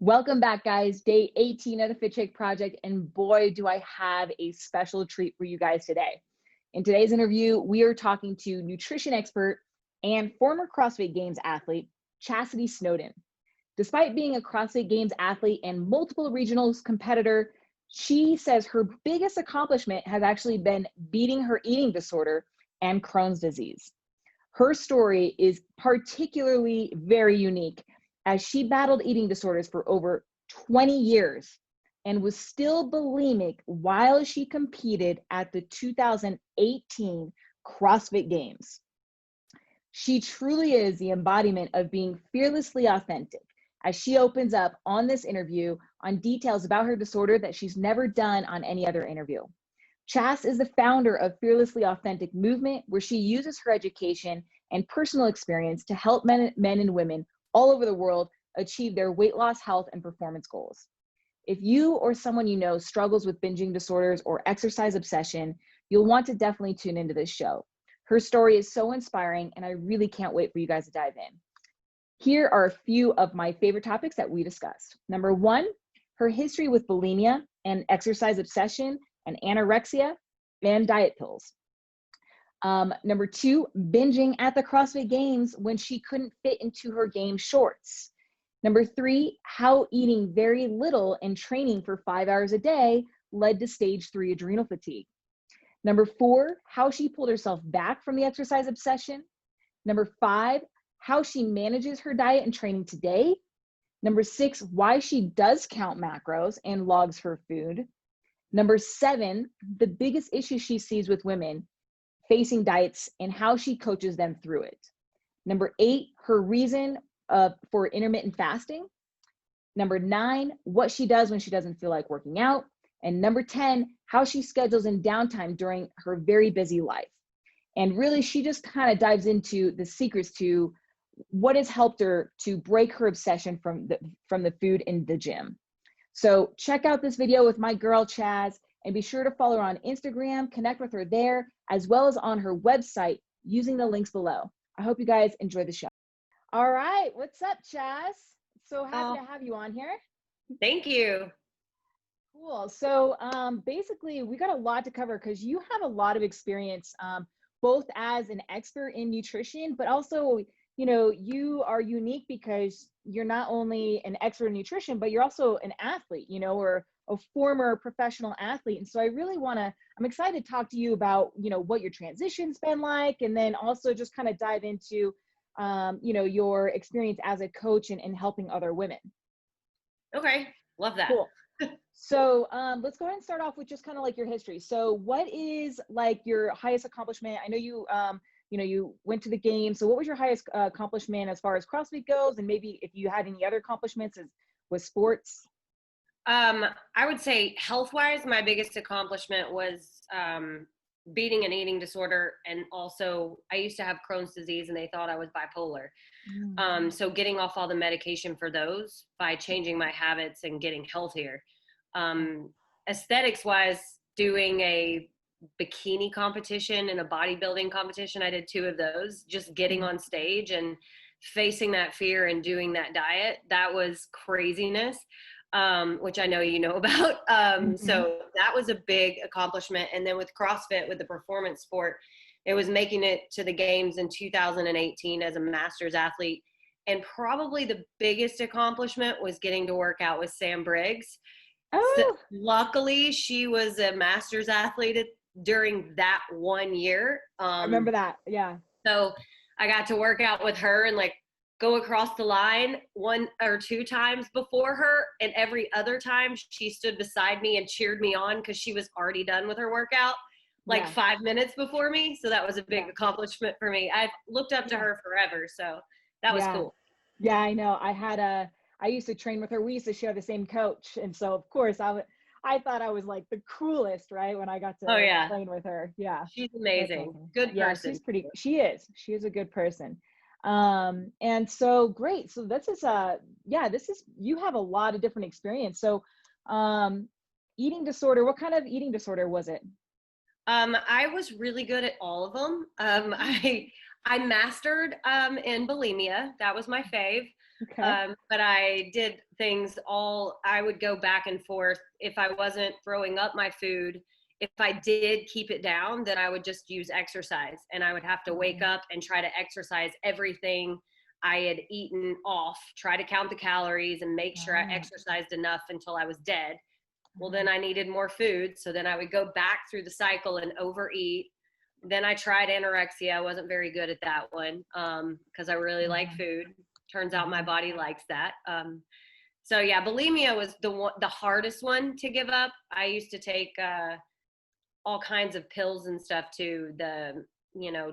Welcome back, guys. Day 18 of the Fit Shake Project, and boy, do I have a special treat for you guys today. In today's interview, we are talking to nutrition expert and former CrossFit Games athlete, Chasity Snowden. Despite being a CrossFit Games athlete and multiple regionals competitor, she says her biggest accomplishment has actually been beating her eating disorder and Crohn's disease. Her story is particularly very unique, as she battled eating disorders for over 20 years and was still bulimic while she competed at the 2018 CrossFit Games. She truly is the embodiment of being fearlessly authentic, as she opens up on this interview on details about her disorder that she's never done on any other interview. Chas is the founder of Fearlessly Authentic Movement, where she uses her education and personal experience to help men and women all over the world achieve their weight loss, health, and performance goals. If you or someone you know struggles with binging disorders or exercise obsession, you'll want to definitely tune into this show. Her story is so inspiring, and I really can't wait for you guys to dive in. Here are a few of my favorite topics that we discussed. Number one, her history with bulimia and exercise obsession and anorexia and diet pills. Number two, binging at the CrossFit Games when she couldn't fit into her game shorts. Number three, how eating very little and training for 5 hours a day led to stage 3 adrenal fatigue. Number four, how she pulled herself back from the exercise obsession. Number five, how she manages her diet and training today. Number six, why she does count macros and logs her food. Number seven, the biggest issue she sees with women facing diets and how she coaches them through it. Number eight, her reason for intermittent fasting. Number nine, what she does when she doesn't feel like working out. And number 10, how she schedules in downtime during her very busy life. And really, she just kind of dives into the secrets to what has helped her to break her obsession from the food in the gym. So check out this video with my girl, Chaz, and be sure to follow her on Instagram, connect with her there, as well as on her website using the links below. I hope you guys enjoy the show. All right, what's up, Chaz? So happy to have you on here. Thank you. Cool. So basically, we got a lot to cover because you have a lot of experience, both as an expert in nutrition, but also, you know, you are unique because you're not only an expert in nutrition, but you're also an athlete, you know, or a former professional athlete. And so I'm excited to talk to you about, you know, what your transition's been like, and then also just kind of dive into, you know, your experience as a coach and helping other women. Okay. Love that. Cool. So let's go ahead and start off with just kind of like your history. So what is like your highest accomplishment? I know you, you know, you went to the games. So what was your highest accomplishment as far as CrossFit goes? And maybe if you had any other accomplishments with sports? I would say health-wise, my biggest accomplishment was beating an eating disorder. And also I used to have Crohn's disease and they thought I was bipolar. So getting off all the medication for those by changing my habits and getting healthier. Aesthetics wise, doing a bikini competition and a bodybuilding competition. I did 2 of those, just getting on stage and facing that fear and doing that diet. That was craziness. Which I know you know about. So that was a big accomplishment. And then with CrossFit, with the performance sport, it was making it to the games in 2018 as a master's athlete. And probably the biggest accomplishment was getting to work out with Sam Briggs. Oh. So luckily, she was a master's athlete during that 1 year. I remember that. Yeah. So I got to work out with her and like go across the line 1 or 2 times before her, and every other time she stood beside me and cheered me on because she was already done with her work,out like 5 minutes before me. So that was a big accomplishment for me. I've looked up to her forever, so that was cool. Yeah, I know. I used to train with her. We used to share the same coach, and so of course I thought I was like the coolest, right, when I got to train with her. Yeah, she's amazing. Awesome. Good person. She is a good person. And so great. So this is you have a lot of different experience. So eating disorder, what kind of eating disorder was it? I was really good at all of them. I mastered in bulimia. That was my fave. Okay. But I did things I would go back and forth. If I wasn't throwing up my food, if I did keep it down, then I would just use exercise, and I would have to wake up and try to exercise everything I had eaten off, try to count the calories and make sure I exercised enough until I was dead. Well, then I needed more food. So then I would go back through the cycle and overeat. Then I tried anorexia. I wasn't very good at that one because I really like food. Turns out my body likes that. So yeah, bulimia was the hardest one to give up. I used to take all kinds of pills and stuff too, the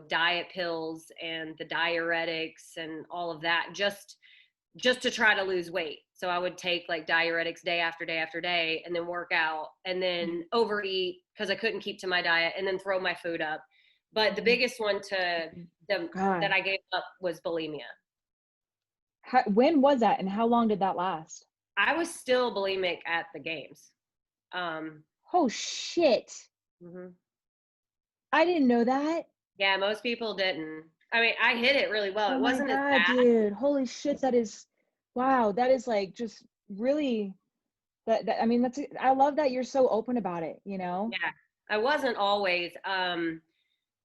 diet pills and the diuretics and all of that, just to try to lose weight. So I would take like diuretics day after day after day, and then work out, and then overeat because I couldn't keep to my diet, and then throw my food up. But the biggest one that I gave up was bulimia. When was that, and how long did that last? I was still bulimic at the games. Oh shit. Mm-hmm. I didn't know that. Yeah, most people didn't. I mean, I hit it really well. Oh It my wasn't as God, bad. dude. Holy shit. That is, wow. That is like just really that I mean, I love that you're so open about it, you know? Yeah, I wasn't always.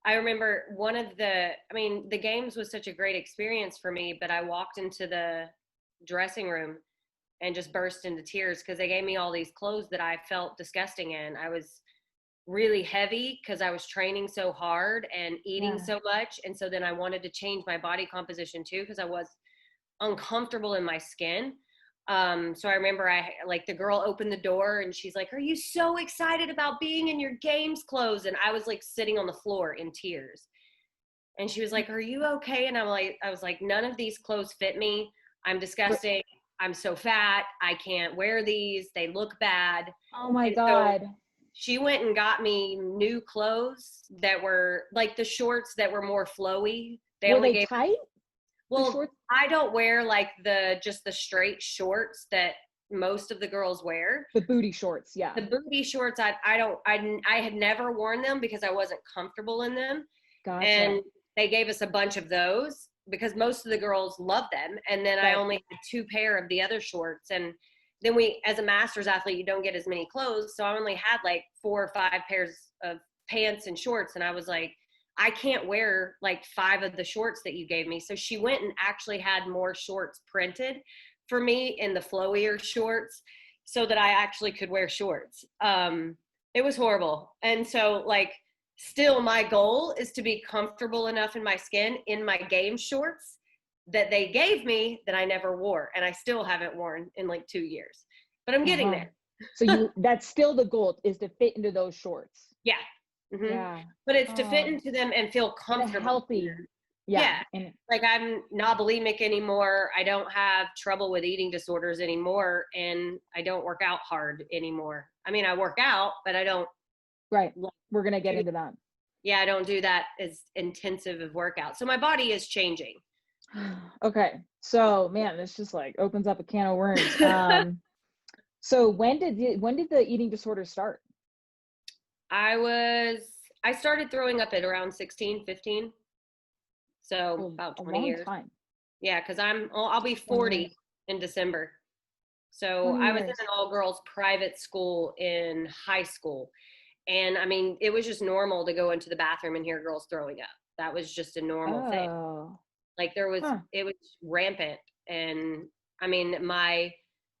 I remember the games was such a great experience for me, but I walked into the dressing room and just burst into tears because they gave me all these clothes that I felt disgusting in. I was really heavy because I was training so hard and eating so much. And so then I wanted to change my body composition too because I was uncomfortable in my skin. So I remember the girl opened the door and she's like, "Are you so excited about being in your games clothes?" And I was like sitting on the floor in tears. And she was like, "Are you okay?" And I was like, "None of these clothes fit me. I'm disgusting. I'm so fat. I can't wear these. They look bad." Oh my And so God. she went and got me new clothes that were like the shorts that were more flowy. Were they tight? The Well, shorts? I don't wear like just the straight shorts that most of the girls wear. The booty shorts, yeah. The booty shorts, I had never worn them because I wasn't comfortable in them. Gotcha. And they gave us a bunch of those because most of the girls love them. And then I only had 2 pair of the other shorts. And then as a master's athlete, you don't get as many clothes. So I only had like 4 or 5 pairs of pants and shorts. And I was like, I can't wear like 5 of the shorts that you gave me. So she went and actually had more shorts printed for me in the flowier shorts so that I actually could wear shorts. It was horrible. And so still my goal is to be comfortable enough in my skin in my game shorts that they gave me that I never wore. And I still haven't worn in like 2 years, but I'm getting there. So that's still the goal, is to fit into those shorts. Yeah. Mm-hmm. Yeah. But it's to fit into them and feel comfortable. Healthy. Yeah. Like I'm not bulimic anymore. I don't have trouble with eating disorders anymore. And I don't work out hard anymore. I mean, I work out, but I don't. Right. We're going to get into that. Yeah. I don't do that as intensive of workout. So my body is changing. Okay. So man, this just like opens up a can of worms. So when did the eating disorder start? I started throwing up at around 16, 15. So about 20 years. Time. Yeah, because I'll be 40 in December. So I was in an all-girls private school in high school. And I mean, it was just normal to go into the bathroom and hear girls throwing up. That was just a normal thing. Like it was rampant. And I mean,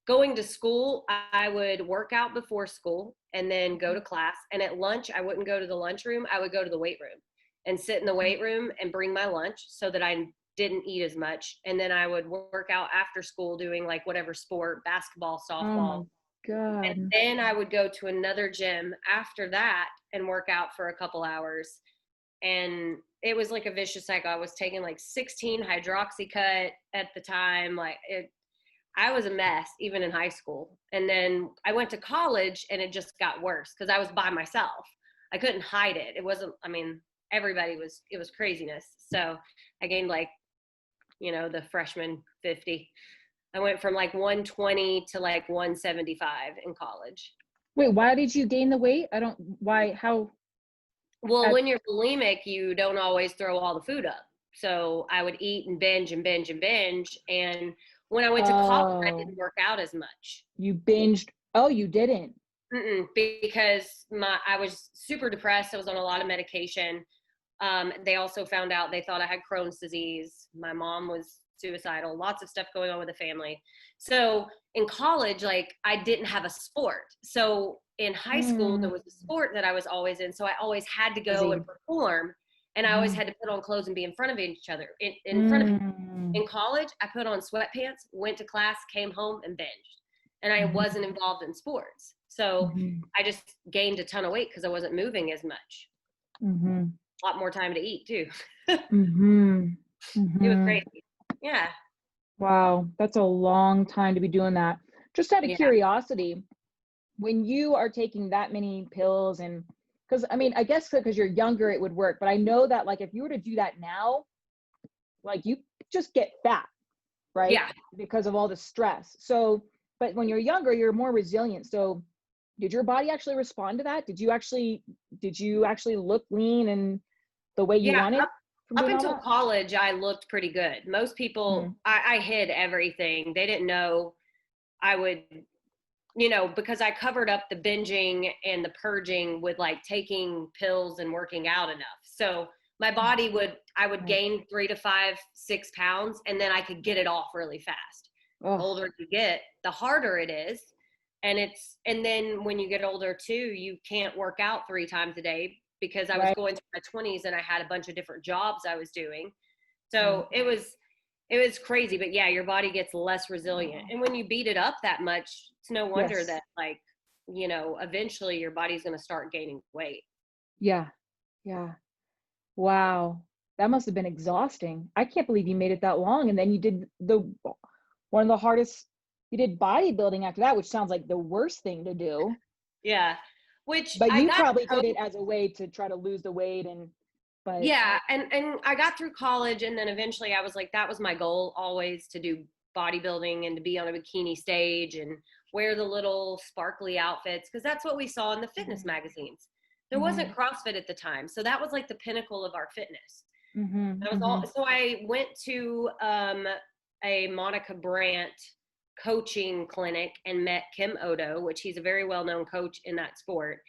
going to school, I would work out before school and then go to class. And at lunch, I wouldn't go to the lunchroom. I would go to the weight room and sit in the weight room and bring my lunch so that I didn't eat as much. And then I would work out after school doing like whatever sport, basketball, softball. God. And then I would go to another gym after that and work out for a couple hours. And it was like a vicious cycle. I was taking like 16 hydroxycut at the time. I was a mess even in high school. And then I went to college and it just got worse because I was by myself. I couldn't hide it. It wasn't, I mean, it was craziness. So I gained the freshman 50. I went from like 120 to like 175 in college. Wait, why did you gain the weight? Well, when you're bulimic, you don't always throw all the food up. So I would eat and binge and binge and binge. And When I went to college, I Oh, didn't work out as much. you binged. Oh, you didn't. Because I was super depressed. I was on a lot of medication. They also found out they thought I had Crohn's disease. My mom was suicidal, lots of stuff going on with the family. So in college, like I didn't have a sport. So in high school, there Mm, was a sport that I was always in. So I always had to go and busy. perform. And I always Mhm. had to put on clothes and be in front of each other, in front of people. Mm, In college, I put on sweatpants, went to class, came home and binged. And I mhm, wasn't involved in sports. So mhm, I just gained a ton of weight because I wasn't moving as much. mhm, A lot more time to eat too. mhm, It was mhm. crazy. Yeah. Wow, that's a long time to be doing that. Just out of Yeah. curiosity, when you are taking that many pills and because I mean, I guess because you're younger, it would work. But I know that like if you were to do that now, like you just get fat, right? Yeah. Because of all the stress. So, but when you're younger, you're more resilient. So, did your body actually respond to that? Did you actually look lean and the way you Yeah. wanted from Up doing all until that? college, I looked pretty good. Most people, Mm, I hid everything. They didn't know I would, because I covered up the binging and the purging with like taking pills and working out enough. So my body I would right. gain 3 to 5, 6 pounds, and then I could get it off really fast. The Oh, older you get, the harder it is. And then when you get older too, you can't work out 3 times a day because I was right. going through my 20s and I had a bunch of different jobs I was doing. Right. So it was crazy, but yeah, your body gets less resilient. Oh, And when you beat it up that much, it's no wonder yes. that like, eventually your body's going to start gaining weight. Yeah. Yeah. Wow. That must have been exhausting. I can't believe you made it that long. And then you did one of the hardest, you did bodybuilding after that, which sounds like the worst thing to do. Yeah. Which But I you got probably to did it as a way to try to lose the weight but Yeah, and I got through college, and then eventually I was like, that was my goal always, to do bodybuilding and to be on a bikini stage and wear the little sparkly outfits, because that's what we saw in the fitness Mhm, magazines. There wasn't mhm, CrossFit at the time, so that was like the pinnacle of our fitness. mhm, That was all. mhm, So I went to a Monica Brandt coaching clinic and met Kim Odo, which he's a very well-known coach in that sport,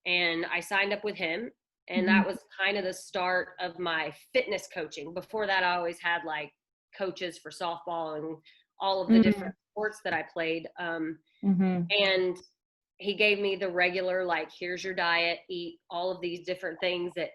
and I signed up with him. And mhm, that was kind of the start of my fitness coaching. Before that, I always had like coaches for softball and all of the different sports that I played. mhm. And he gave me the regular, like, here's your diet, eat all of these different things at,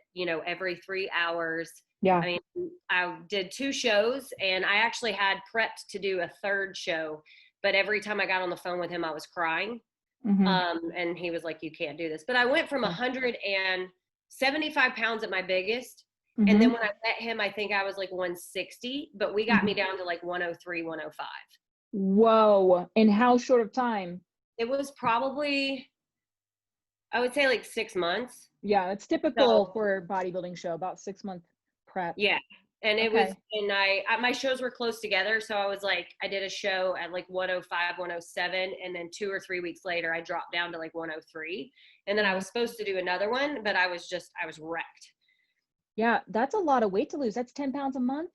every 3 hours. Yeah. I mean, I did 2 shows, and I actually had prepped to do a third show. But every time I got on the phone with him, I was crying. Mhm. And he was like, you can't do this. But I went from Yeah. 175 pounds at my biggest. And then Mhm. when I met him, I think I was like 160, but we got me Mhm. down to like 103, 105. Whoa. In how short of time? It was probably, I would say, like 6 months. Yeah, it's typical So for a bodybuilding show, about 6 month prep. yeah. And it was, Okay. and my shows were close together. So I was like, I did a show at like 105, 107. And then 2 or 3 weeks later, I dropped down to like 103. And then I Wow. was supposed to do another one, but I was wrecked. Yeah, that's a lot of weight to lose. That's 10 pounds a month.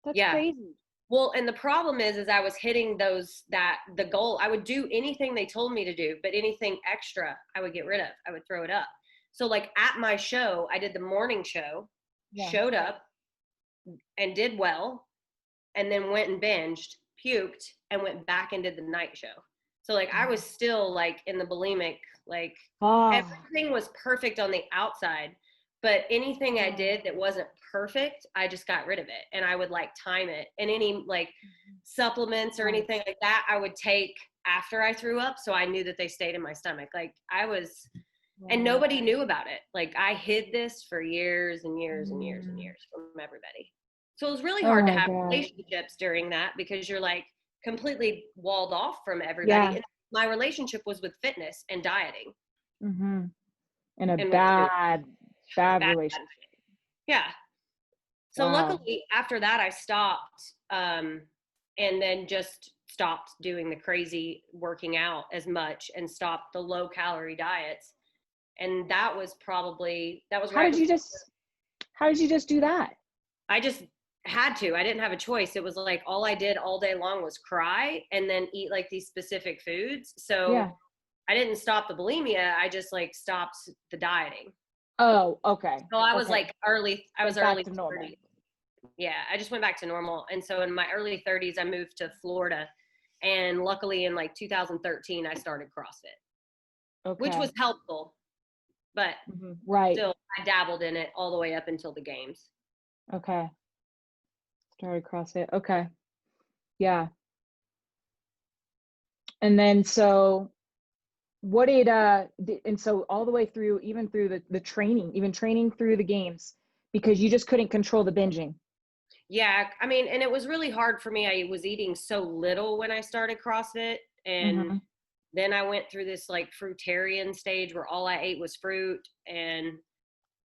That's Yeah. crazy. Well, and the problem is I was hitting the goal. I would do anything they told me to do, but anything extra I would get rid of. I would throw it up. So like at my show, I did the morning show, Yeah. showed up and did well, and then went and binged, puked, and went back and did the night show. So like I was still like in the bulimic, like Oh, everything was perfect on the outside, but anything I oh. did that wasn't perfect, I just got rid of it. And I would like time it. And any like supplements or Right. anything like that, I would take after I threw up. So I knew that they stayed in my stomach. Like and Wow. nobody knew about it. Like I hid this for years and years and years and Mm. years from everybody. So it was really Oh hard to my have God. relationships during that because you're like completely walled off from everybody. Yeah. And my relationship was with fitness and dieting Mm-hmm. In a and with food. bad Bad, relation. bad. Yeah. So Wow. luckily after that I stopped, and then just stopped doing the crazy working out as much and stopped the low calorie diets. And that was How right did you before just how did you just do that? I just had to. I didn't have a choice. It was like all I did all day long was cry and then eat like these specific foods. So Yeah. I didn't stop the bulimia. I just like stopped the dieting. Oh, okay. So I was Okay. like I was Went back early to normal. 30s. Yeah, I just went back to normal. And so in my early 30s, I moved to Florida. And luckily in like 2013, I started CrossFit, which Okay. was helpful, but Right. still I dabbled in it all the way up until the games. Okay. Started CrossFit. Okay. Yeah. And then so what did and so all the way through, even through the training, even training through the games, because you just couldn't control the binging. Yeah, I mean, and it was really hard for me. I was eating so little when I started CrossFit, and Mm-hmm. then I went through this like fruitarian stage where all I ate was fruit, and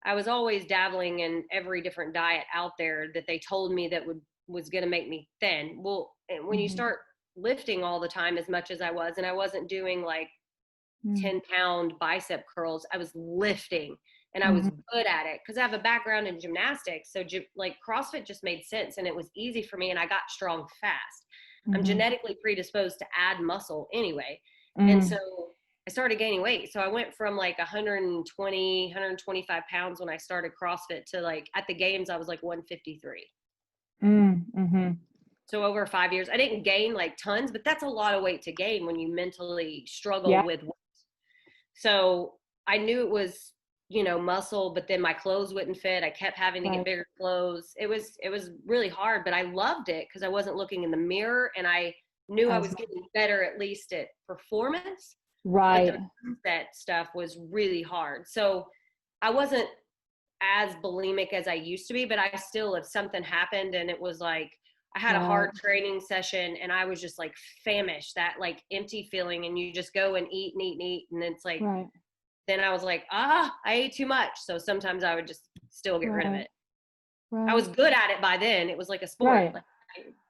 I was always dabbling in every different diet out there that they told me that was going to make me thin. Well, and when you Mm-hmm. start lifting all the time as much as I was, and I wasn't doing like 10-pound bicep curls, I was lifting and I was Mm-hmm. good at it because I have a background in gymnastics. So like CrossFit just made sense and it was easy for me and I got strong fast. I'm Mm-hmm. genetically predisposed to add muscle anyway. And Mm. so I started gaining weight. So I went from like 120, 125 pounds when I started CrossFit to like at the games, I was like 153. Mm-hmm. So over 5 years, I didn't gain like tons, but that's a lot of weight to gain when you mentally struggle Yeah. with. So I knew it was, muscle, but then my clothes wouldn't fit. I kept having to get Right. bigger clothes. It was really hard, but I loved it because I wasn't looking in the mirror and I knew I As was much. getting better at least at performance, but the Right. mindset stuff was really hard. So I wasn't as bulimic as I used to be, but I still, if something happened and it was like I had a Right. hard training session and I was just like famished, that like empty feeling, and you just go and eat and eat and eat. And it's like, Right. then I was like, I ate too much. So sometimes I would just still get rid of Right. it. I Right. was good at it by then. It was like a sport. Right. Like,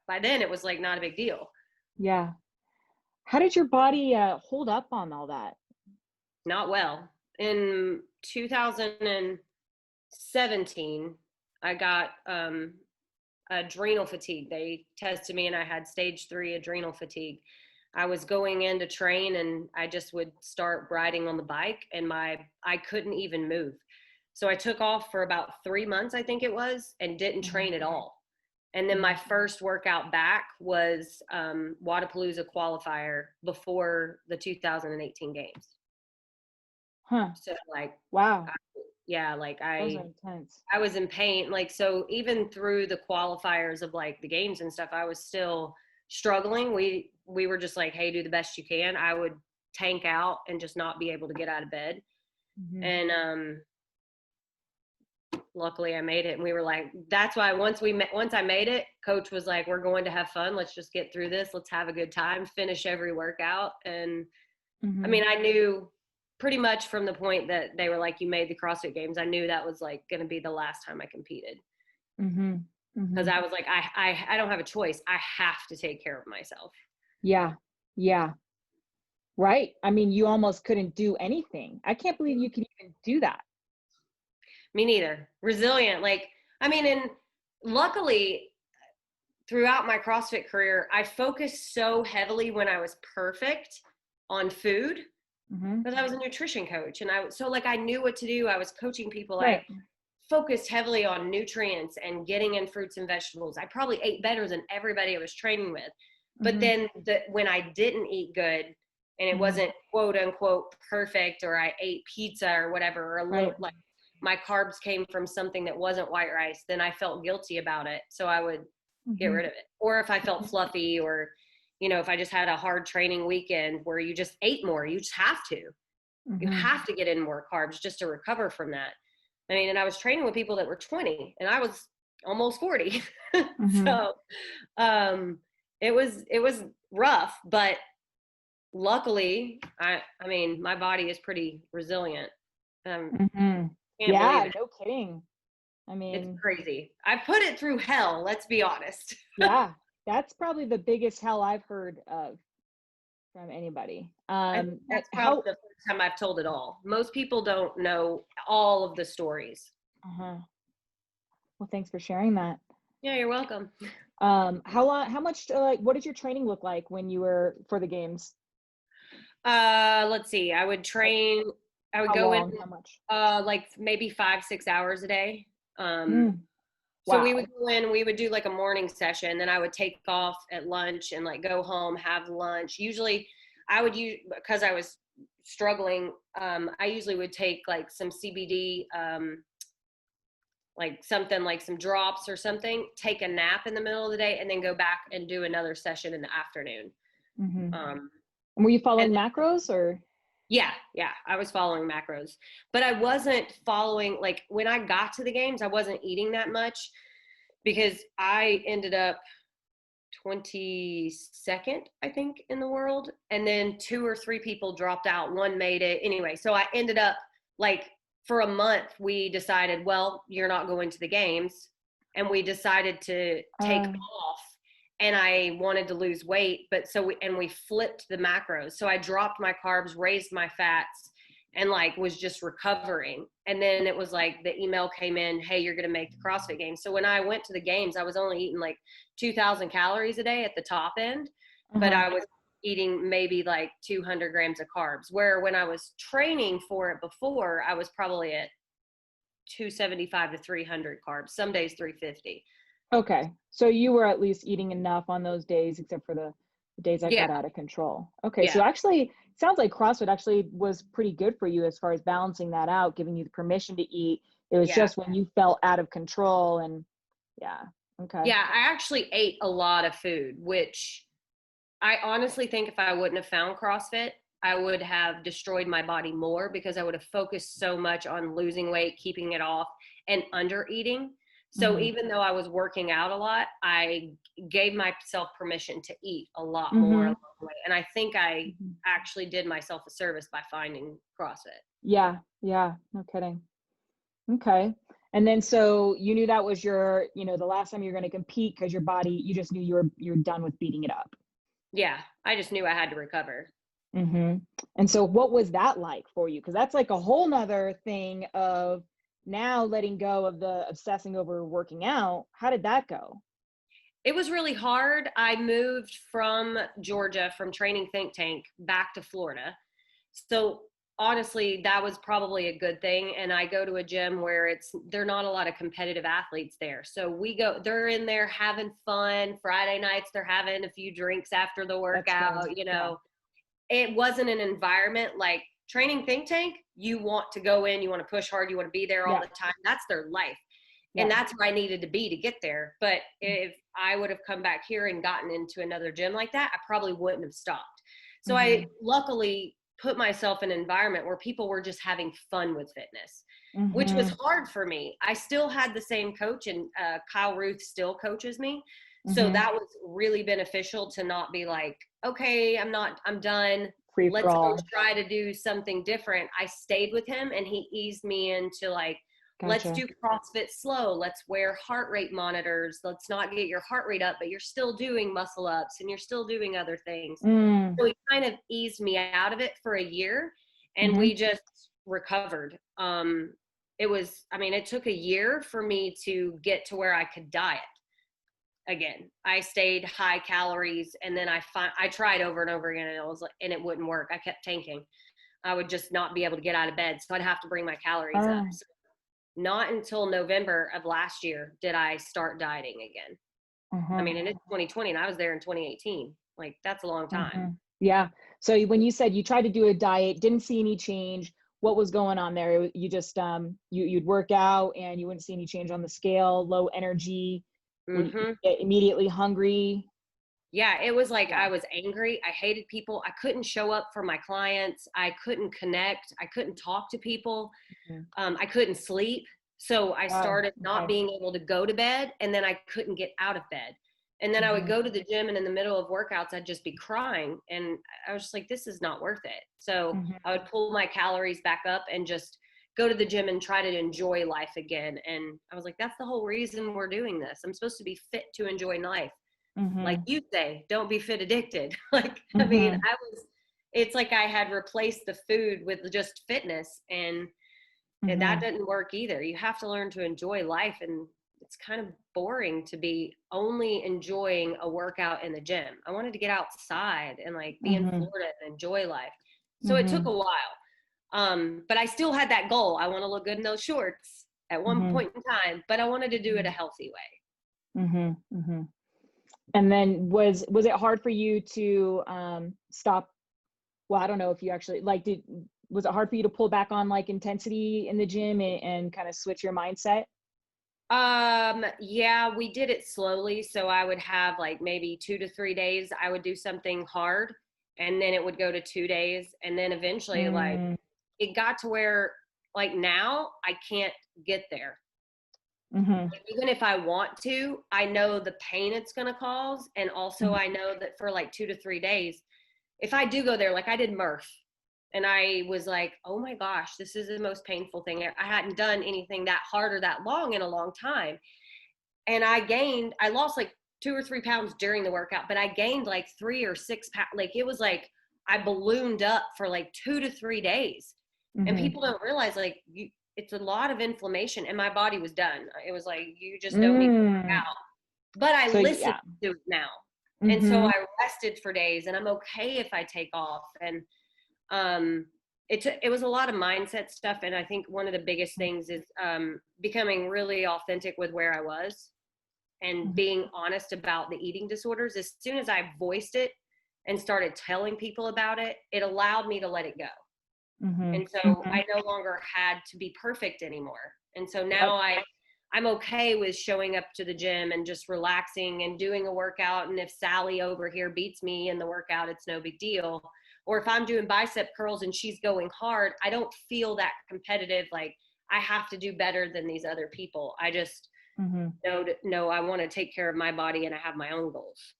by then it was like not a big deal. Yeah. How did your body hold up on all that? Not well. In 2017, I got adrenal fatigue. They tested me and I had stage 3 adrenal fatigue. I was going in to train and I just would start riding on the bike and I couldn't even move. So I took off for about 3 months, I think it was, and didn't Mm-hmm. train at all. And then my Mm-hmm. first workout back was Wadapalooza qualifier before the 2018 games. Huh. So like, Wow. yeah, like Those are intense. I was in pain. Like, so even through the qualifiers of like the games and stuff, I was still struggling. We were just like, hey, do the best you can. I would tank out and just not be able to get out of bed. Mm-hmm. And luckily I made it. And we were like, that's why once I made it, coach was like, we're going to have fun. Let's just get through this. Let's have a good time, finish every workout. And I Mm-hmm. mean, I knew pretty much from the point that they were like, you made the CrossFit Games, I knew that was like going to be the last time I competed. Mm-hmm. Because Mm-hmm. I was like, I don't have a choice. I have to take care of myself. Yeah. Yeah. Right. I mean, you almost couldn't do anything. I can't believe you could even do that. Me neither. Resilient. Like, I mean, and luckily throughout my CrossFit career, I focused so heavily when I was perfect on food Mm-hmm. because I was a nutrition coach. And I knew what to do. I was coaching people. I Right. focused heavily on nutrients and getting in fruits and vegetables. I probably ate better than everybody I was training with. But Mm-hmm. then when I didn't eat good and it Mm-hmm. wasn't quote unquote perfect, or I ate pizza or whatever, or a little Right. like my carbs came from something that wasn't white rice, then I felt guilty about it. So I would get Mm-hmm. rid of it. Or if I felt fluffy, or, if I just had a hard training weekend where you just ate more, you just have to. You Mm-hmm. have to get in more carbs just to recover from that. I mean, and I was training with people that were 20 and I was almost 40. Mm-hmm. So it was rough, but luckily I mean, my body is pretty resilient. Mm-hmm. Can't believe Yeah, it. no kidding. I It's mean, crazy. I put it through hell, let's be honest. yeah, that's probably the biggest hell I've heard of from anybody. I think And that's probably how, the first time I've told it all. Most people don't know all of the stories. uh-huh. Well, thanks for sharing that. Yeah, you're welcome. How much, like, what did your training look like when you were for the games? Let's see. I would Like, train. I would how go in long? How much? like maybe 5, 6 hours a day. Mm, So we would wow. go in, we would do like a morning session, then I would take off at lunch and like go home, have lunch. Usually I would use, because I was struggling, I usually would take like some CBD, like something like some drops or something, take a nap in the middle of the day, and then go back and do another session in the afternoon. Hmm. Um, Were you and following macros or? yeah, I was following macros, but I wasn't following, like when I got to the games, I wasn't eating that much because I ended up 22nd, I think, in the world. And then 2 or 3 people dropped out. One made it. Anyway, so I ended up like for a month, we decided, well, you're not going to the games. And we decided to take Uh, off. And I wanted to lose weight, but we flipped the macros. So I dropped my carbs, raised my fats, and like was just recovering. And then it was like the email came in, hey, you're going to make the CrossFit Games. So when I went to the games, I was only eating like 2,000 calories a day at the top end, but uh-huh. I was eating maybe like 200 grams of carbs. Where when I was training for it before, I was probably at 275 to 300 carbs, some days 350. Okay. So you were at least eating enough on those days, except for the days that Yeah, got out of control. Okay. So yeah, actually, sounds like CrossFit actually was pretty good for you as far as balancing that out, giving you the permission to eat. It was yeah. just when you felt out of control and yeah. Okay. Yeah, I actually ate a lot of food, which I honestly think if I wouldn't have found CrossFit, I would have destroyed my body more because I would have focused so much on losing weight, keeping it off, and under eating. So Mm-hmm. even though I was working out a lot, I gave myself permission to eat a lot more Mm-hmm. along the way. And I think I Mm-hmm. actually did myself a service by finding CrossFit. Yeah. Yeah. No kidding. Okay. And then so you knew that was your, the last time you're going to compete because your body, you just knew you're done with beating it up. Yeah, I just knew I had to recover. Hmm. And so what was that like for you? Because that's like a whole nother thing of now letting go of the obsessing over working out. How did that go? It was really hard. I moved from Georgia, from training think tank, back to Florida. So honestly, that was probably a good thing. And I go to a gym where there are not a lot of competitive athletes there. So they're in there having fun. Friday nights, they're having a few drinks after the That's good. workout. Yeah. It wasn't an environment like training think tank. You want to go in, you want to push hard, you want to be there all Yeah. the time. That's their life. And Yeah. that's where I needed to be to get there. But if I would have come back here and gotten into another gym like that, I probably wouldn't have stopped. So I Mm-hmm. luckily put myself in an environment where people were just having fun with fitness, which was Mm-hmm. hard for me. I still had the same coach, and Kyle Ruth still coaches me. So Mm-hmm. that was really beneficial to not be like, okay, I'm done. Free for Let's go all. try to do something different. I stayed with him and he eased me into like, let's Gotcha. do CrossFit slow. Let's wear heart rate monitors. Let's not get your heart rate up, but you're still doing muscle ups and you're still doing other things. Mm. So he kind of eased me out of it for a year and Mm-hmm. we just recovered. It took a year for me to get to where I could diet again. I stayed high calories and then I tried over and over again and it wouldn't work. I kept tanking. I would just not be able to get out of bed. So I'd have to bring my calories up. Oh. So not until November of last year did I start dieting again. Uh-huh. And it's 2020 and I was there in 2018. Like that's a long Mm-hmm. time. Yeah. So when you said you tried to do a diet, didn't see any change, what was going on there? You just you'd work out and you wouldn't see any change on the scale, low energy, would you Mm-hmm. get immediately hungry? Yeah, it was like Yeah. I was angry. I hated people. I couldn't show up for my clients. I couldn't connect. I couldn't talk to people. Mhm. I couldn't sleep. So I Oh, started not okay. being able to go to bed, and then I couldn't get out of bed. And then I would Hmm. go to the gym, and in the middle of workouts, I'd just be crying. And I was just like, this is not worth it. So Hmm. I would pull my calories back up and just go to the gym and try to enjoy life again. And I was like, that's the whole reason we're doing this. I'm supposed to be fit to enjoy life. Like Hmm. you say, don't be fit addicted. Hmm. It's like I had replaced the food with just fitness, and that Hmm. didn't work either. You have to learn to enjoy life, and it's kind of boring to be only enjoying a workout in the gym. I wanted to get outside and like be in Florida and enjoy life. So it took a while. But I still had that goal. I want to look good in those shorts at one point in time, but I wanted to do it a healthy way. And then was it hard for you to stop? Well, I don't know if you actually like was it hard for you to pull back on like intensity in the gym and kind of switch your mindset? Yeah, we did it slowly. So I would have like maybe 2 to 3 days. I would do something hard and then it would go to 2 days. And then eventually like it got to where like now I can't get there. Like, even if I want to, I know the pain it's going to cause. And also I know that for like 2 to 3 days, if I do go there, like I did Murph and I was like, oh my gosh, this is the most painful thing. I hadn't done anything that hard or that long in a long time. And I lost like 2 or 3 pounds during the workout, but I gained like 3 or 6 pounds. Like it was like I ballooned up for like 2 to 3 days. And people don't realize like it's a lot of inflammation and my body was done. It was like, you just don't need to work out. But I listened to it now. And so I rested for days and I'm okay if I take off. And it was a lot of mindset stuff. And I think one of the biggest things is becoming really authentic with where I was and being honest about the eating disorders. As soon as I voiced it and started telling people about it, it allowed me to let it go. And so I no longer had to be perfect anymore. And so now I'm okay with showing up to the gym and just relaxing and doing a workout. And if Sally over here beats me in the workout, it's no big deal. Or if I'm doing bicep curls and she's going hard, I don't feel that competitive, like I have to do better than these other people. I just know I want to take care of my body and I have my own goals.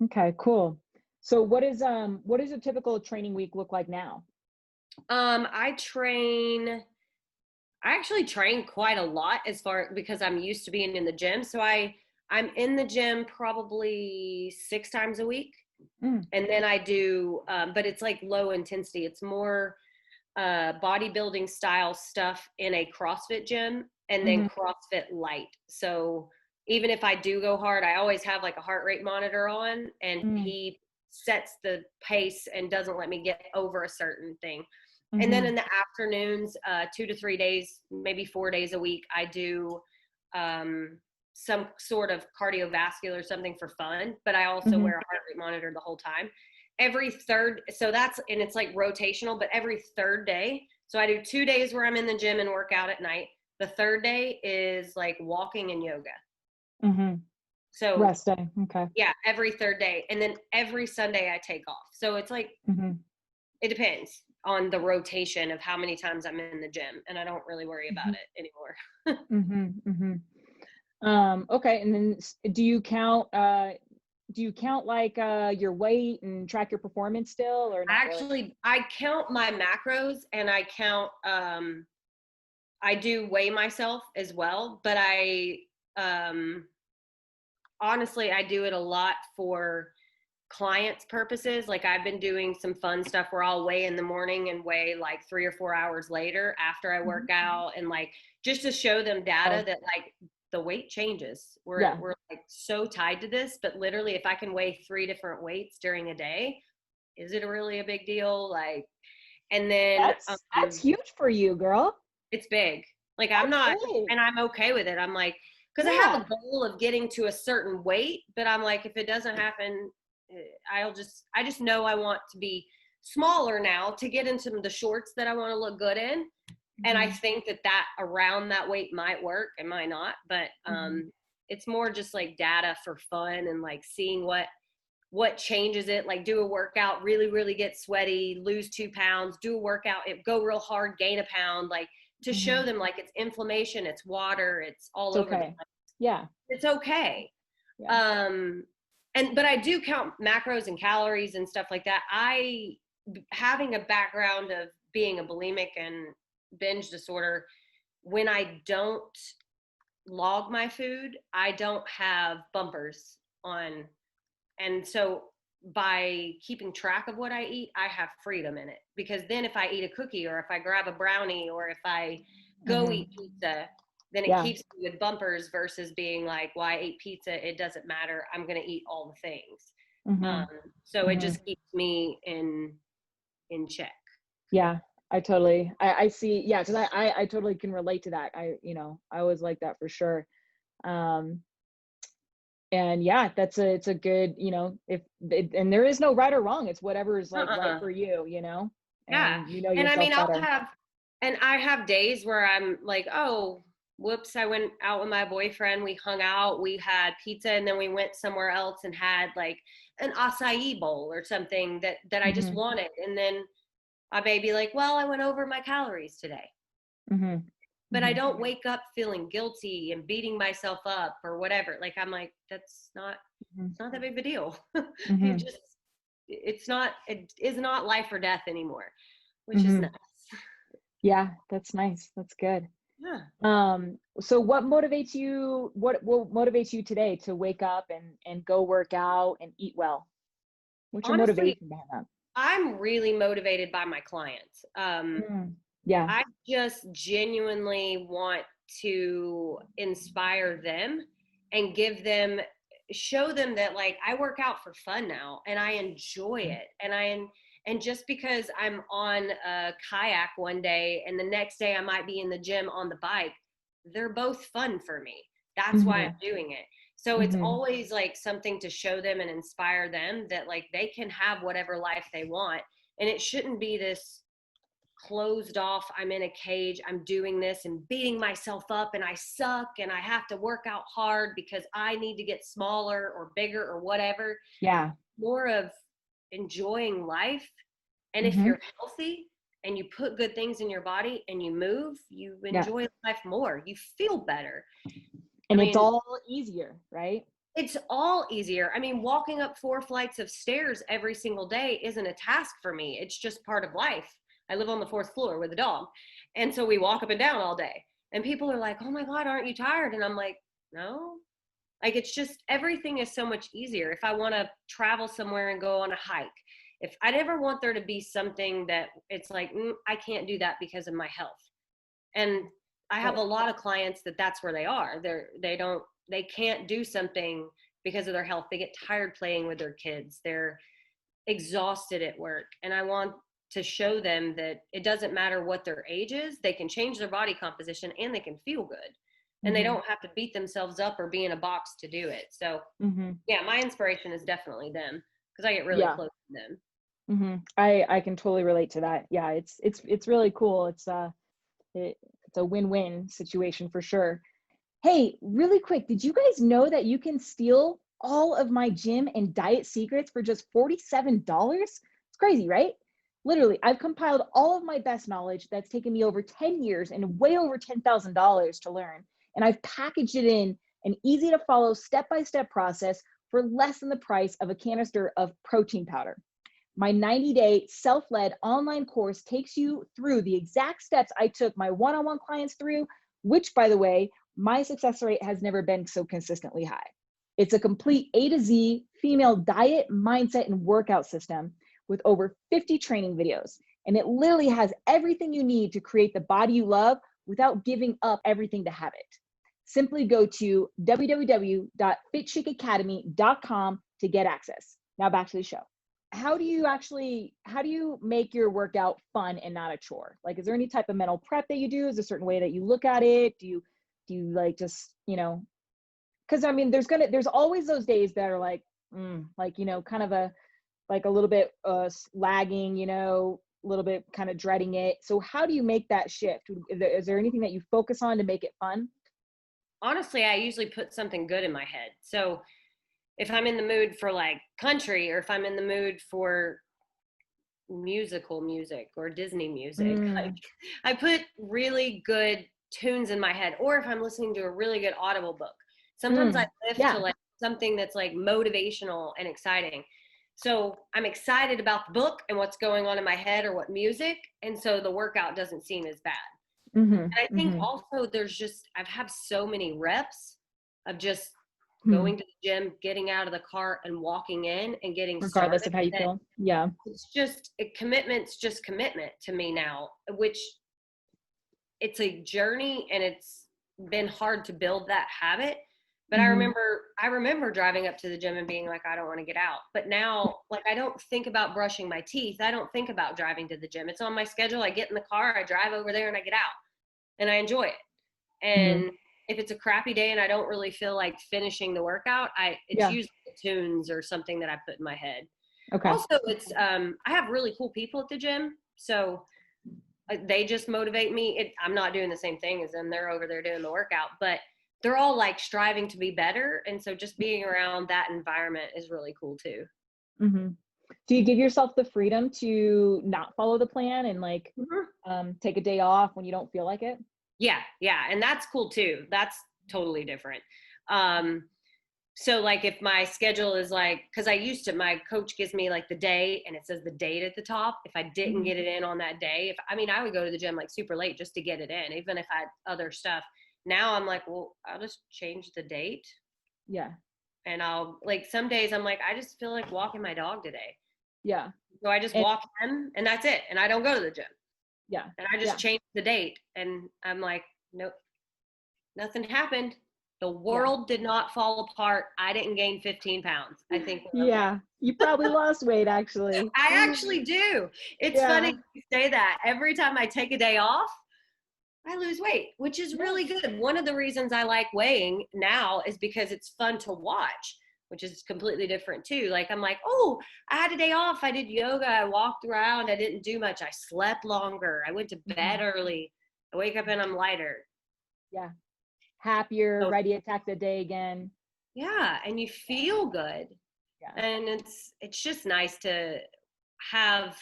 Okay, cool. So what does a typical training week look like now? I actually train quite a lot because I'm used to being in the gym. So I'm in the gym probably 6 times a week. And then I do, but it's like low intensity. It's more bodybuilding style stuff in a CrossFit gym and then CrossFit light. So even if I do go hard, I always have like a heart rate monitor on and he sets the pace and doesn't let me get over a certain thing. And then in the afternoons, 2 to 3 days, maybe 4 days a week, I do some sort of cardiovascular something for fun, but I also wear a heart rate monitor the whole time. And it's like rotational, but every third day. So I do 2 days where I'm in the gym and work out at night. The third day is like walking and yoga. So rest day. Okay. Yeah, every third day. And then every Sunday I take off. So it's like, it depends on the rotation of how many times I'm in the gym. And I don't really worry about it anymore. Okay. And then do you count like your weight and track your performance still or not? Actually, really? I count my macros and I count, I do weigh myself as well, but honestly, I do it a lot for clients' purposes. Like I've been doing some fun stuff where I'll weigh in the morning and weigh like 3 or 4 hours later after I work out, and like just to show them data that like the weight changes. We're like so tied to this, but literally if I can weigh 3 different weights during a day, is it really a big deal? Like, and then that's huge for you, girl. It's big. Like I'm not, and I'm okay with it. I'm like, because I have a goal of getting to a certain weight, but I'm like, if it doesn't happen, I just know I want to be smaller now to get into the shorts that I want to look good in. And I think that around that weight might work, it might not, but it's more just like data for fun and like seeing what changes it. Like do a workout, really, really get sweaty, lose 2 pounds, do a workout, go real hard, gain a pound, like to show them like it's inflammation, it's water, it's all over the place. Yeah. It's okay. Yeah. But I do count macros and calories and stuff like that. Having a background of being a bulimic and binge disorder, when I don't log my food, I don't have bumpers on. And so by keeping track of what I eat, I have freedom in it, because then if I eat a cookie or if I grab a brownie or if I go eat pizza, then it Yeah. keeps me with bumpers versus being like, well, I ate pizza, it doesn't matter, I'm going to eat all the things. Mm-hmm. So it Mm-hmm. just keeps me in check. Yeah, I see. Yeah, because I totally can relate to that. I was like that for sure. Um, and yeah, it's a good, and there is no right or wrong. It's whatever is like right Uh-uh. for you, Yeah. and you know And I yourself mean, better. I have days where I'm like, oh, whoops, I went out with my boyfriend. We hung out, we had pizza, and then we went somewhere else and had like an acai bowl or something that I just Mm-hmm. wanted. And then I may be like, well, I went over my calories today. Mm-hmm. But I Mm-hmm. don't wake up feeling guilty and beating myself up or whatever. Like I'm like, it's not that big of a deal. Mm-hmm. It is not life or death anymore, which is Mm-hmm. nice. Yeah, that's nice. That's good. Yeah. So what motivates you? What motivates you today to wake up and go work out and eat well? What's your Honestly, motivation behind that? I'm really motivated by my clients. Yeah. I just genuinely want to inspire them and show them that like I work out for fun now and I enjoy it. And just because I'm on a kayak one day and the next day I might be in the gym on the bike, they're both fun for me. That's why Mm-hmm. I'm doing it. So it's Mm-hmm. always like something to show them and inspire them that like they can have whatever life they want. And it shouldn't be this closed off, I'm in a cage, I'm doing this and beating myself up and I suck and I have to work out hard because I need to get smaller or bigger or whatever. Yeah. More of enjoying life. And if Mm-hmm. you're healthy and you put good things in your body and you move, you Yeah. enjoy life more. You feel better. I And it's mean, all easier, right? it's all easier. I mean, walking up 4 flights of stairs every single day isn't a task for me. It's just part of life. I live on the 4th floor with a dog. And so we walk up and down all day. And people are like, oh my God, aren't you tired? And I'm like, no. Like, it's just everything is so much easier. If I want to travel somewhere and go on a hike, if I never want there to be something that it's like, I can't do that because of my health. And I have Right. a lot of clients that's where they are. They can't do something because of their health. They get tired playing with their kids. They're exhausted at work. And I want to show them that it doesn't matter what their age is. They can change their body composition and they can feel good. And they Mm-hmm. don't have to beat themselves up or be in a box to do it. So Mm-hmm. yeah, my inspiration is definitely them because I get really Yeah. close to them. Mm-hmm. I can totally relate to that. Yeah, it's really cool. It's a win-win situation for sure. Hey, really quick, did you guys know that you can steal all of my gym and diet secrets for just $47? It's crazy, right? Literally, I've compiled all of my best knowledge that's taken me over 10 years and way over $10,000 to learn. And I've packaged it in an easy to follow step-by-step process for less than the price of a canister of protein powder. My 90-day self-led online course takes you through the exact steps I took my one-on-one clients through, which, by the way, my success rate has never been so consistently high. It's a complete A to Z female diet, mindset, and workout system with over 50 training videos. And it literally has everything you need to create the body you love without giving up everything to have it. Simply go to www.fitchickacademy.com to get access. Now back to the show. How do you make your workout fun and not a chore? Like, is there any type of mental prep that you do? Is there a certain way that you look at it? Do you like just, because I mean, there's always those days that are like, like, kind of a little bit lagging, a little bit kind of dreading it. So how do you make that shift? Is there anything that you focus on to make it fun? Honestly, I usually put something good in my head. So if I'm in the mood for like country or if I'm in the mood for musical music or Disney music, like I put really good tunes in my head. Or if I'm listening to a really good Audible book, sometimes I lift to Yeah. like something that's like motivational and exciting. So I'm excited about the book and what's going on in my head or what music. And so the workout doesn't seem as bad. And I think also I've had so many reps of just going to the gym, getting out of the car and walking in and getting Regardless started. of how you feel. Yeah. It's just commitment's just commitment to me now, which it's a journey and it's been hard to build that habit. But Mm-hmm. I remember driving up to the gym and being like, I don't want to get out. But now, like, I don't think about brushing my teeth. I don't think about driving to the gym. It's on my schedule. I get in the car, I drive over there, and I get out, and I enjoy it. Mm-hmm. And if it's a crappy day and I don't really feel like finishing the workout, it's Yeah. usually tunes or something that I put in my head. Okay. Also, it's I have really cool people at the gym, so they just motivate me. I'm not doing the same thing as them. They're over there doing the workout, but they're all like striving to be better. And so just being around that environment is really cool too. Mm-hmm. Do you give yourself the freedom to not follow the plan and like take a day off when you don't feel like it? Yeah. Yeah. And that's cool too. That's totally different. So like if my schedule is like, cause my coach gives me like the day and it says the date at the top. If I didn't get it in on that day, I would go to the gym like super late just to get it in, even if I had other stuff. Now I'm like, well, I'll just change the date. Yeah. And I'll like, some days I'm like, I just feel like walking my dog today. Yeah. So I just And walk him and that's it. And I don't go to the gym. yeah. And I just change the date. And I'm like, nope, nothing happened. The world did not fall apart. I didn't gain 15 pounds. I think we're okay. Yeah. You probably lost weight actually. I actually do. It's funny you say that. Every time I take a day off, I lose weight, which is really good. One of the reasons I like weighing now is because it's fun to watch, which is completely different too. Like I'm like, oh, I had a day off. I did yoga. I walked around. I didn't do much. I slept longer. I went to bed early. I wake up and I'm lighter. Yeah. Happier, So, ready to attack the day again. yeah. And you feel good. Yeah. And it's just nice to have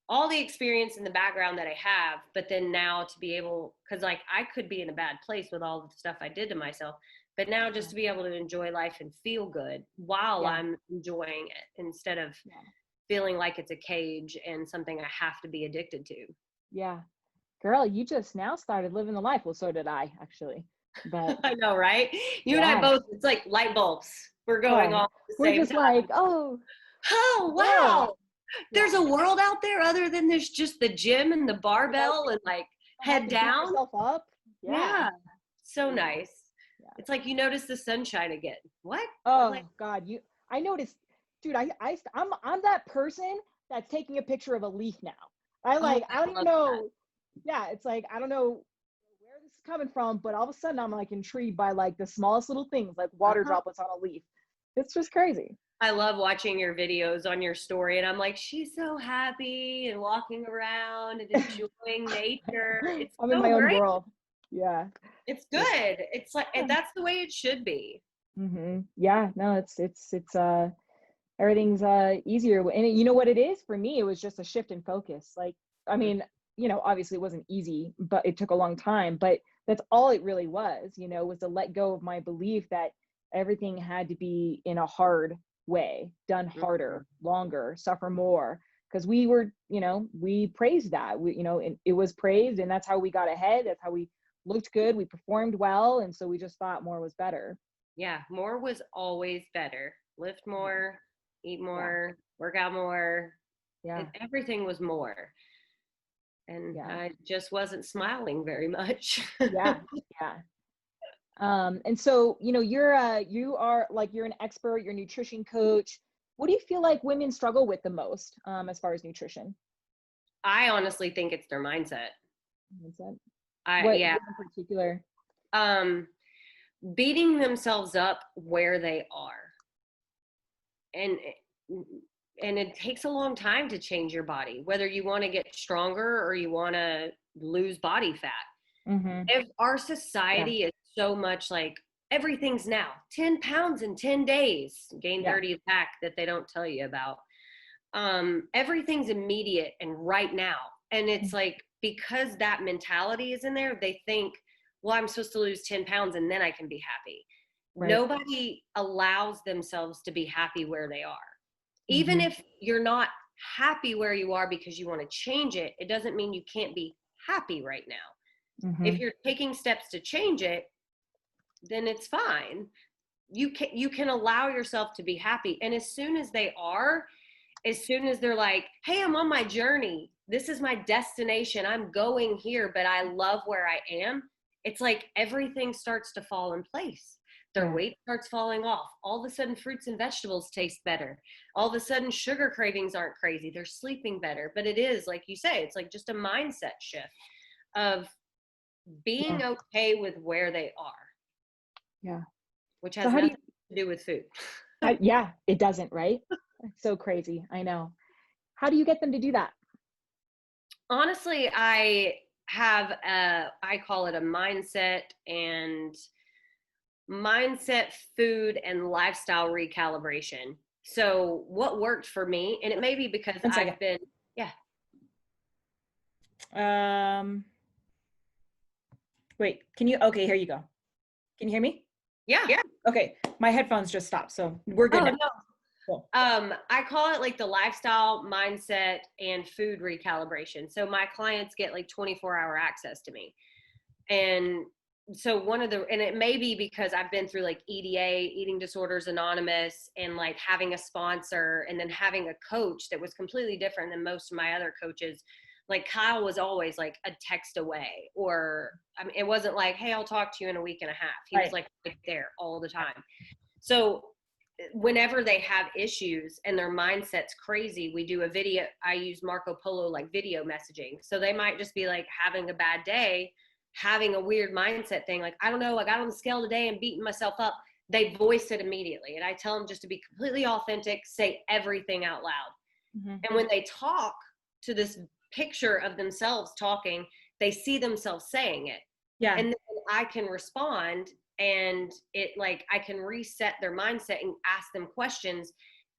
all the experience in the background that I have, but then now to be able, because like I could be in a bad place with all the stuff I did to myself, but now just to be able to enjoy life and feel good while I'm enjoying it instead of feeling like it's a cage and something I have to be addicted to. Yeah. Girl, you just now started living the life. Well, so did I actually. But I know, right? You and I both, it's like light bulbs. We're going off at the we're same just time. like, oh wow. There's a world out there other than there's just the gym and the barbell and like head down. Yourself up. Yeah. So nice. Yeah. It's like you notice the sunshine again. What? Oh like, God, I noticed, dude, I'm that person that's taking a picture of a leaf now. I don't even know. Yeah, it's like I don't know where this is coming from, but all of a sudden I'm like intrigued by like the smallest little things, like water droplets on a leaf. It's just crazy. I love watching your videos on your story, and I'm like, she's so happy and walking around and enjoying nature. It's I'm so in my own great. world. Yeah, it's good. It's like that's the way it should be. Yeah, no, it's everything's easier, and you know what it is for me? It was just a shift in focus. Like, I mean, you know, obviously it wasn't easy, but it took a long time. But that's all it really was. You know, was to let go of my belief that everything had to be in a hard way, done harder, longer, suffer more, because we were, you know, we praised that, you know, it was praised, and that's how we got ahead. That's how we looked good, we performed well, and so we just thought more was better. Yeah, more was always better. Lift more, eat more, work out more. Everything was more. And I just wasn't smiling very much. And so, you know, you are like, you're an expert, you're a nutrition coach. What do you feel like women struggle with the most as far as nutrition? I honestly think it's their mindset. What in particular? Beating themselves up where they are. And it takes a long time to change your body, whether you want to get stronger or you want to lose body fat. If our society is so much like everything's now 10 pounds in 10 days, gain 30 pack that they don't tell you about. Everything's immediate and right now. And it's like, because that mentality is in there, they think, well, I'm supposed to lose 10 pounds and then I can be happy. Nobody allows themselves to be happy where they are. Even if you're not happy where you are because you want to change it, it doesn't mean you can't be happy right now. If you're taking steps to change it, then it's fine. You can allow yourself to be happy. And as soon as they're like, hey, I'm on my journey, this is my destination, I'm going here, but I love where I am, it's like everything starts to fall in place. Their weight starts falling off. All of a sudden, fruits and vegetables taste better. All of a sudden, sugar cravings aren't crazy. They're sleeping better. But it is, like you say, it's like just a mindset shift of being okay with where they are. Yeah. Which has nothing to do with food. Yeah, it doesn't, right? It's so crazy. I know. How do you get them to do that? Honestly, I have I call it a mindset, food, and lifestyle recalibration. So what worked for me, and it may be because I've been, wait, okay, here you go. Can you hear me? Yeah. Okay, my headphones just stopped, so we're good now. No. Cool. I call it like the lifestyle, mindset, and food recalibration. So my clients get like 24-hour access to me. And so and it may be because I've been through like EDA, Eating Disorders Anonymous, and like having a sponsor and then having a coach that was completely different than most of my other coaches. Like Kyle was always like a text away, or I mean, it wasn't like, hey, I'll talk to you in a week and a half. He was like right there all the time. So whenever they have issues and their mindset's crazy, we do a video. I use Marco Polo like video messaging. So they might just be like having a bad day, having a weird mindset thing. Like, I don't know, I got on the scale today and beating myself up. They voice it immediately. And I tell them just to be completely authentic, say everything out loud. Mm-hmm. And when they talk to this picture of themselves talking, they see themselves saying it. Yeah. And then I can respond, and it like I can reset their mindset and ask them questions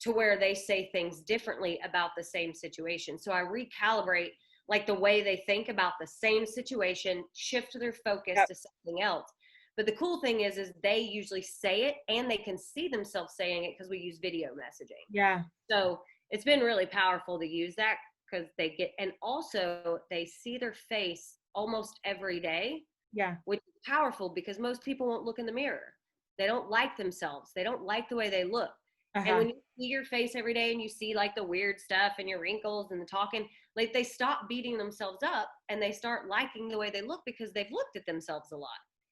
to where they say things differently about the same situation. So I recalibrate like the way they think about the same situation, shift their focus to something else. But the cool thing is they usually say it and they can see themselves saying it because we use video messaging. Yeah. So it's been really powerful to use that because they get, and also they see their face almost every day. Yeah. Which is powerful because most people won't look in the mirror. They don't like themselves. They don't like the way they look. Uh-huh. And when you see your face every day and you see like the weird stuff and your wrinkles and the talking, like they stop beating themselves up and they start liking the way they look because they've looked at themselves a lot.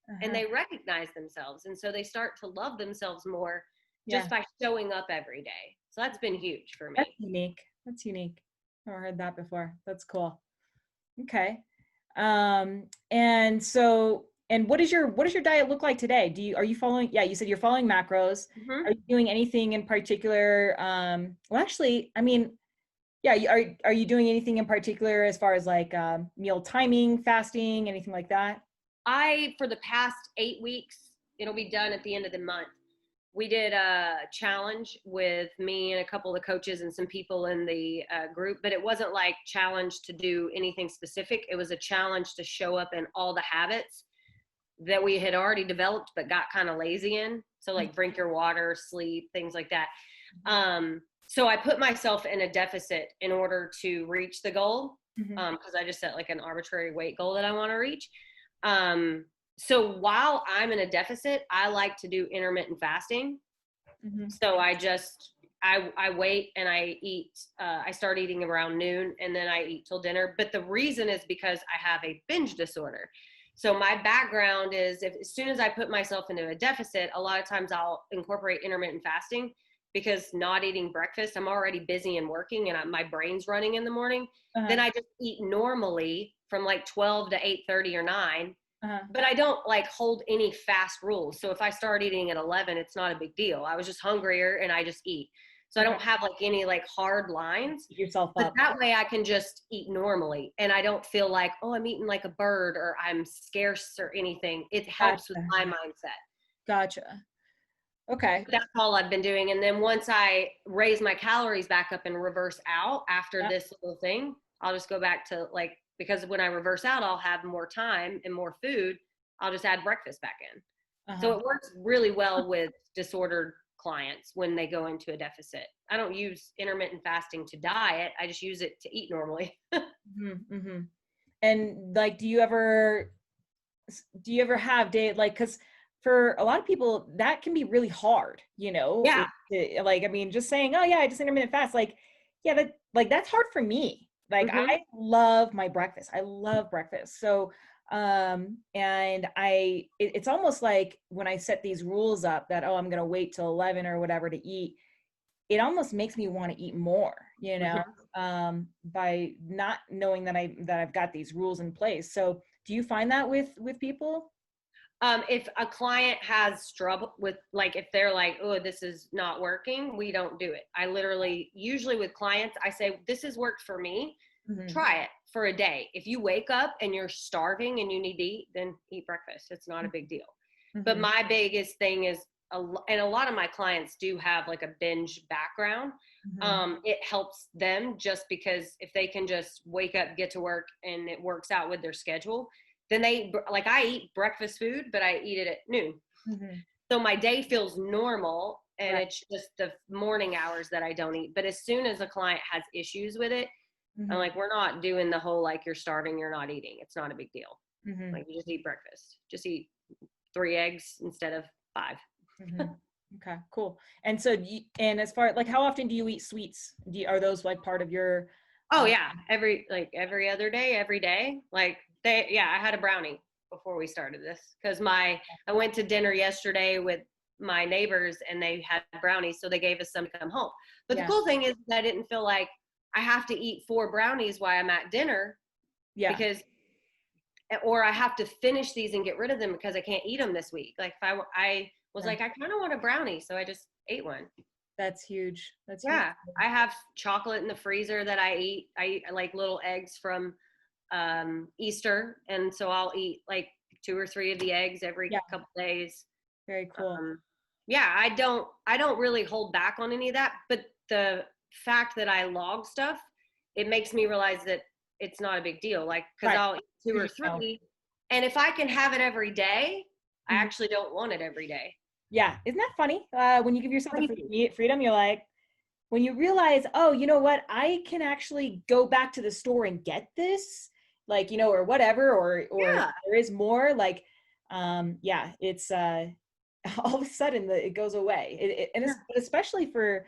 Uh-huh. And they recognize themselves. And so they start to love themselves more just by showing up every day. So that's been huge for me. That's unique. That's unique. I've never heard that before. That's cool. Okay. And what does your diet look like today? Are you following, you said you're following macros. Mm-hmm. Are you doing anything in particular? Well, actually, I mean, are you doing anything in particular as far as like, meal timing, fasting, anything like that? For the past 8 weeks, it'll be done at the end of the month. We did a challenge with me and a couple of coaches and some people in the group, but it wasn't like challenge to do anything specific. It was a challenge to show up in all the habits that we had already developed, but got kind of lazy in. So like drink your water, sleep, things like that. So I put myself in a deficit in order to reach the goal. Because I just set like an arbitrary weight goal that I want to reach. So while I'm in a deficit, I like to do intermittent fasting. Mm-hmm. So I wait and I eat, I start eating around noon and then I eat till dinner. But the reason is because I have a binge disorder. So my background is as soon as I put myself into a deficit, a lot of times I'll incorporate intermittent fasting because not eating breakfast, I'm already busy and working and my brain's running in the morning. Uh-huh. Then I just eat normally from like 12 to 8:30 or 9. Uh-huh. But I don't like hold any fast rules. So if I start eating at 11, it's not a big deal. I was just hungrier and I just eat. So I don't have like any like hard lines. Eat yourself but up. That way I can just eat normally and I don't feel like, oh, I'm eating like a bird or I'm scarce or anything. It helps with my mindset. Gotcha. Okay. That's all I've been doing. And then once I raise my calories back up and reverse out after this little thing, I'll just go back to like, because when I reverse out, I'll have more time and more food. I'll just add breakfast back in. Uh-huh. So it works really well with disordered clients when they go into a deficit. I don't use intermittent fasting to diet. I just use it to eat normally. Mm-hmm, mm-hmm. And like, do you ever have day, like, cause for a lot of people that can be really hard, you know? Yeah. Like, I mean, just saying, oh yeah, I just intermittent fast. Like, yeah, that's hard for me. Like, mm-hmm. I love my breakfast. I love breakfast. So, And it's almost like when I set these rules up that, oh, I'm going to wait till 11 or whatever to eat, it almost makes me want to eat more, by not knowing that I've got these rules in place. So do you find that with people? If a client has trouble with, like, if they're like, oh, this is not working, we don't do it. I literally, usually with clients, I say, this has worked for me. Try it for a day. If you wake up and you're starving and you need to eat, then eat breakfast. It's not a big deal. But my biggest thing is, and a lot of my clients do have like a binge background. It helps them just because if they can just wake up, get to work, and it works out with their schedule, then I eat breakfast food, but I eat it at noon. So my day feels normal, and it's just the morning hours that I don't eat. But as soon as a client has issues with it, I'm like, we're not doing the whole, like, you're starving, you're not eating. It's not a big deal. Like, you just eat breakfast. Just eat 3 eggs instead of 5. Okay, cool. And so, and as far, like, how often do you eat sweets? Are those like part of your? Oh yeah, every other day, every day. Like, I had a brownie before we started this because I went to dinner yesterday with my neighbors and they had brownies, so they gave us some to come home. But the cool thing is I didn't feel like I have to eat 4 brownies while I'm at dinner, because, or I have to finish these and get rid of them because I can't eat them this week. Like, if I was like, I kind of want a brownie, so I just ate one. That's huge. That's huge. Huge. I have chocolate in the freezer that I eat. I eat like little eggs from Easter, and so I'll eat like 2 or 3 of the eggs every couple days. Very cool. I don't really hold back on any of that, but the fact that I log stuff, it makes me realize that it's not a big deal. Like, because I'll eat 2 or 3, and if I can have it every day, I actually don't want it every day. Yeah, isn't that funny? When you give yourself the freedom, you're like, when you realize, oh, you know what, I can actually go back to the store and get this, like, or whatever, or there is more, like, it's all of a sudden it goes away. Especially for,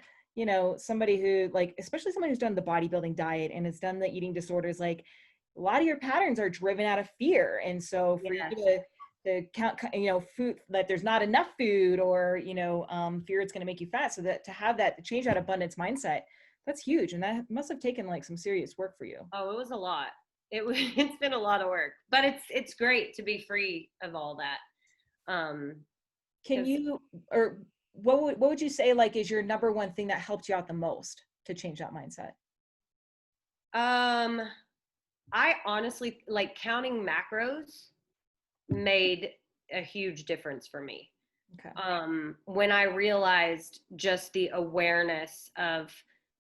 somebody who, like, especially someone who's done the bodybuilding diet and has done the eating disorders, like, a lot of your patterns are driven out of fear. And so for you to count, food, that there's not enough food, or, fear it's going to make you fat. So that to have that, to change that abundance mindset, that's huge. And that must have taken like some serious work for you. Oh, it was a lot. It's been a lot of work, but it's great to be free of all that. Can you, or what would you say, like, is your number one thing that helped you out the most to change that mindset? I honestly, like, counting macros made a huge difference for me. Okay. When I realized just the awareness of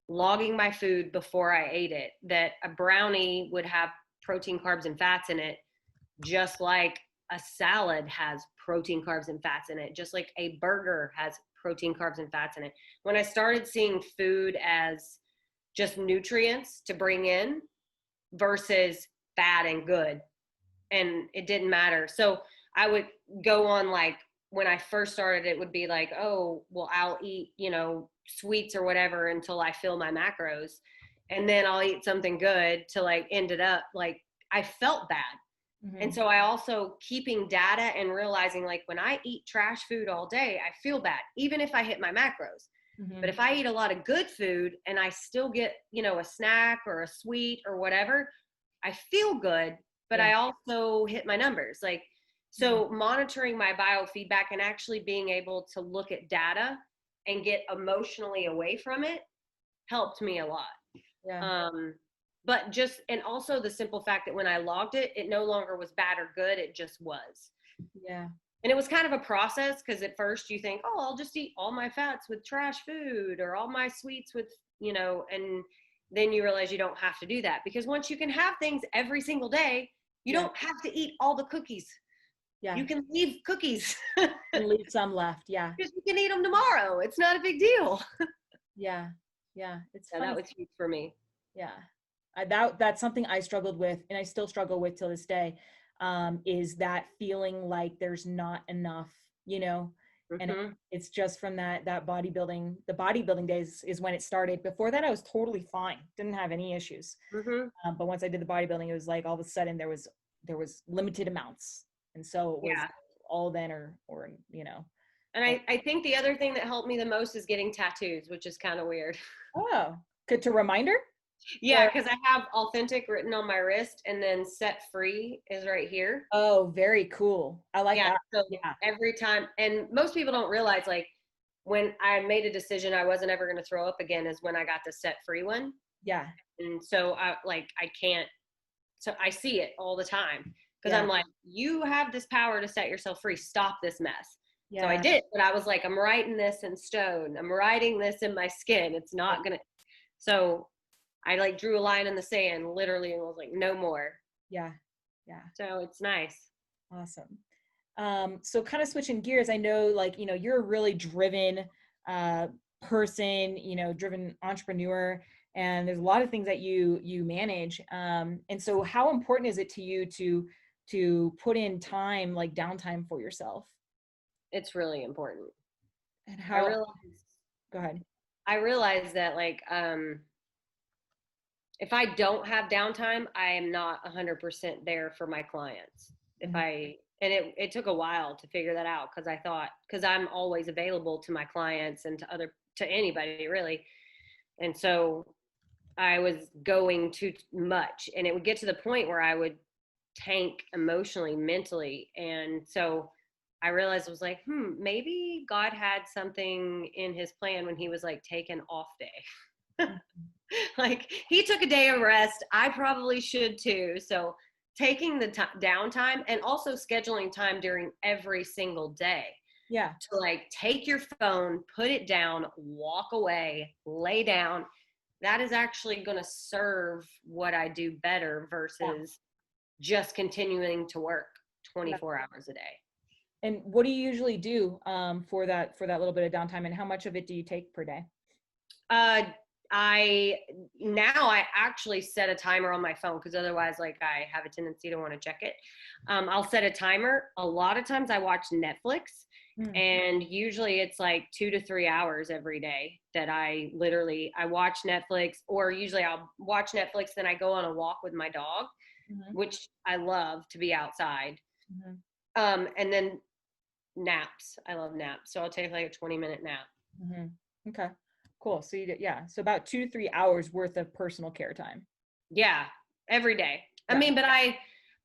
logging my food before I ate it, that a brownie would have protein, carbs, and fats in it, just like a salad has protein, carbs, and fats in it, just like a burger has protein, carbs, and fats in it. When I started seeing food as just nutrients to bring in versus bad and good, and it didn't matter. So I would go on, like, when I first started, it would be like, oh, well, I'll eat, sweets or whatever until I fill my macros. And then I'll eat something good till I ended up, like, I felt bad. And so I also, keeping data and realizing, like, when I eat trash food all day, I feel bad, even if I hit my macros. But if I eat a lot of good food and I still get, a snack or a sweet or whatever, I feel good, but I also hit my numbers. Like, so monitoring my biofeedback and actually being able to look at data and get emotionally away from it helped me a lot. Yeah. But just, and also the simple fact that when I logged it, it no longer was bad or good. It just was. Yeah. And it was kind of a process, because at first you think, oh, I'll just eat all my fats with trash food, or all my sweets with, and then you realize you don't have to do that, because once you can have things every single day, you don't have to eat all the cookies. Yeah. You can leave cookies. And leave some left. Yeah. Because you can eat them tomorrow. It's not a big deal. Yeah. Yeah. That was huge for me. Yeah. That's something I struggled with, and I still struggle with till this day, is that feeling like there's not enough, and it's just from that bodybuilding, the bodybuilding days is when it started. Before that, I was totally fine. Didn't have any issues. But once I did the bodybuilding, it was like all of a sudden there was there was limited amounts. And so it was Yeah. all then or, you know. And I think the other thing that helped me the most is getting tattoos, which is kind of weird. Oh, good to reminder? Yeah, Or- because I have authentic written on my wrist, and then set free is right here. Oh, very cool. I like Yeah, that. so Yeah. every time, and most people don't realize, like, when I made a decision I wasn't ever going to throw up again is when I got the set free one. Yeah. And so I can't, so I see it all the time because Yeah. I'm like, you have this power to set yourself free. Stop this mess. Yeah. So I did, but I was like, I'm writing this in stone. I'm writing this in my skin. It's not going to, so I like drew a line in the sand literally and was like, no more. Yeah. Yeah. So it's nice. Awesome. So kind of switching gears, I know like, you know, you're a really driven person, you know, driven entrepreneur, and there's a lot of things that you manage. And so how important is it to you to put in time, like downtime for yourself? It's really important. And I how, realize, go ahead. I realize that like, if I don't have downtime, I am not 100% there for my clients. Mhm. And it took a while to figure that out because I thought, because I'm always available to my clients and to anybody really. And so I was going too much, and it would get to the point where I would tank emotionally, mentally. And so I realized, I was like, maybe God had something in his plan when he was like, take an off day. Like, he took a day of rest. I probably should too. So taking the downtime, and also scheduling time during every single day Yeah. to like take your phone, put it down, walk away, lay down. That is actually going to serve what I do better versus just continuing to work 24 hours a day. And what do you usually do for that little bit of downtime, and how much of it do you take per day? I actually set a timer on my phone because otherwise, like, I have a tendency to want to check it. I'll set a timer. A lot of times I watch Netflix, and usually it's like 2 to 3 hours every day that I watch Netflix, or usually I'll watch Netflix, then I go on a walk with my dog, which I love to be outside. And then naps. I love naps. So I'll take like a 20-minute nap. Okay. Cool. So so about 2 to 3 hours worth of personal care time. Yeah, every day. Yeah. I mean,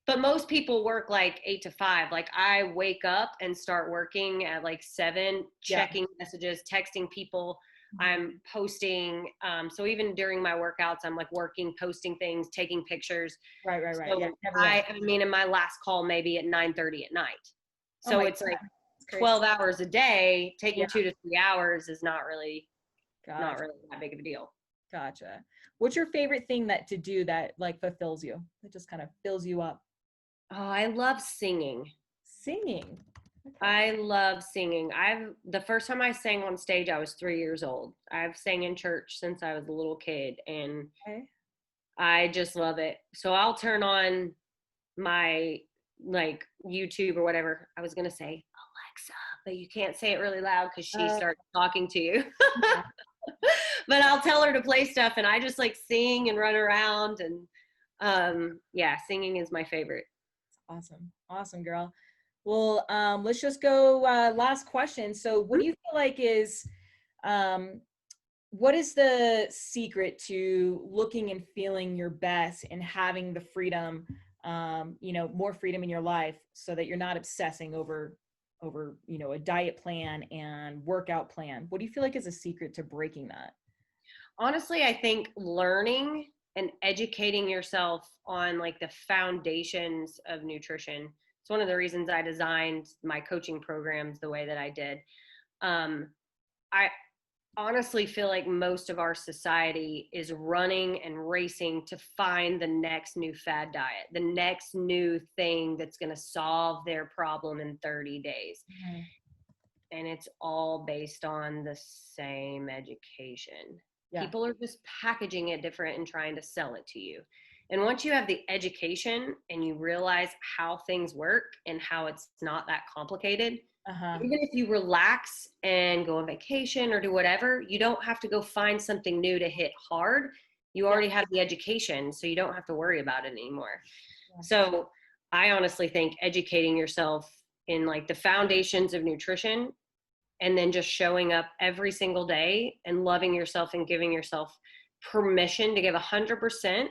but most people work like 8 to 5. Like, I wake up and start working at like 7, checking messages, texting people. I'm posting. So even during my workouts, I'm like working, posting things, taking pictures. Right. So Yeah, I mean, in my last call, maybe at 9:30 at night. So it's like 12 hours a day. Taking 2 to 3 hours is not really that big of a deal. Gotcha. What's your favorite thing to do that like fulfills you? That just kind of fills you up? Oh, I love singing. Singing. Okay. I love singing. The first time I sang on stage, I was 3 years old. I've sang in church since I was a little kid, and I just love it. So I'll turn on my like YouTube or whatever. I was gonna say Alexa, but you can't say it really loud because she starts talking to you. But I'll tell her to play stuff, and I just like sing and run around, and singing is my favorite. Awesome, girl. Well, let's just go last question. So what do you feel like is what is the secret to looking and feeling your best and having the freedom, more freedom in your life, so that you're not obsessing over a diet plan and workout plan? What do you feel like is a secret to breaking that? Honestly, I think learning and educating yourself on like the foundations of nutrition. It's one of the reasons I designed my coaching programs the way that I did. I honestly feel like most of our society is running and racing to find the next new fad diet, the next new thing that's going to solve their problem in 30 days. And it's all based on the same education. People are just packaging it different and trying to sell it to you. And once you have the education and you realize how things work and how it's not that complicated, even if you relax and go on vacation or do whatever, you don't have to go find something new to hit hard. You already have the education, so you don't have to worry about it anymore. So I honestly think educating yourself in like the foundations of nutrition, and then just showing up every single day and loving yourself and giving yourself permission to give 100%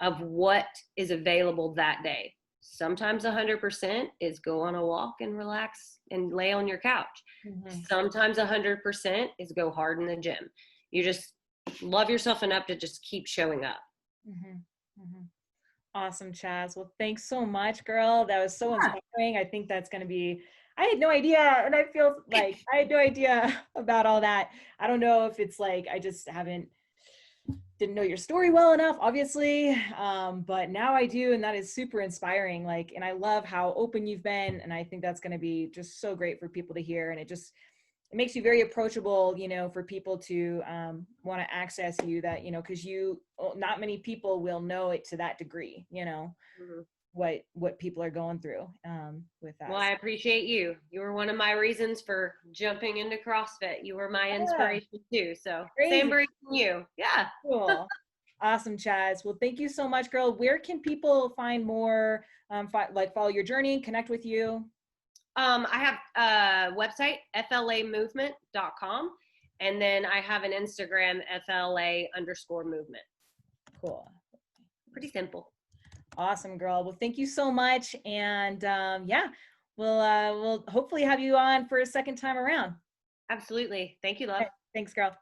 of what is available that day. Sometimes 100% is go on a walk and relax and lay on your couch. Mm-hmm. Sometimes 100% is go hard in the gym. You just love yourself enough to just keep showing up. Mm-hmm. Mm-hmm. Awesome, Chaz. Well, thanks so much, girl. That was so inspiring. I think that's going to be, I had no idea. And I feel like I had no idea about all that. I don't know if it's like, I just didn't know your story well enough, obviously. But now I do. And that is super inspiring. Like, and I love how open you've been. And I think that's going to be just so great for people to hear. And it makes you very approachable, you know, for people to want to access you, that, you know, because not many people will know it to that degree, you know, Mm-hmm. what people are going through with that. Well, I appreciate you. You were one of my reasons for jumping into CrossFit. You were my inspiration too. So same reason you. Yeah. Cool. Awesome, Chaz. Well, thank you so much, girl. Where can people find more, follow your journey, connect with you? I have a website, flamovement.com. And then I have an Instagram, FLA_movement. Cool. Pretty simple. Awesome, girl. Well, thank you so much. And yeah, we'll hopefully have you on for a second time around. Absolutely. Thank you, love. Okay. Thanks, girl.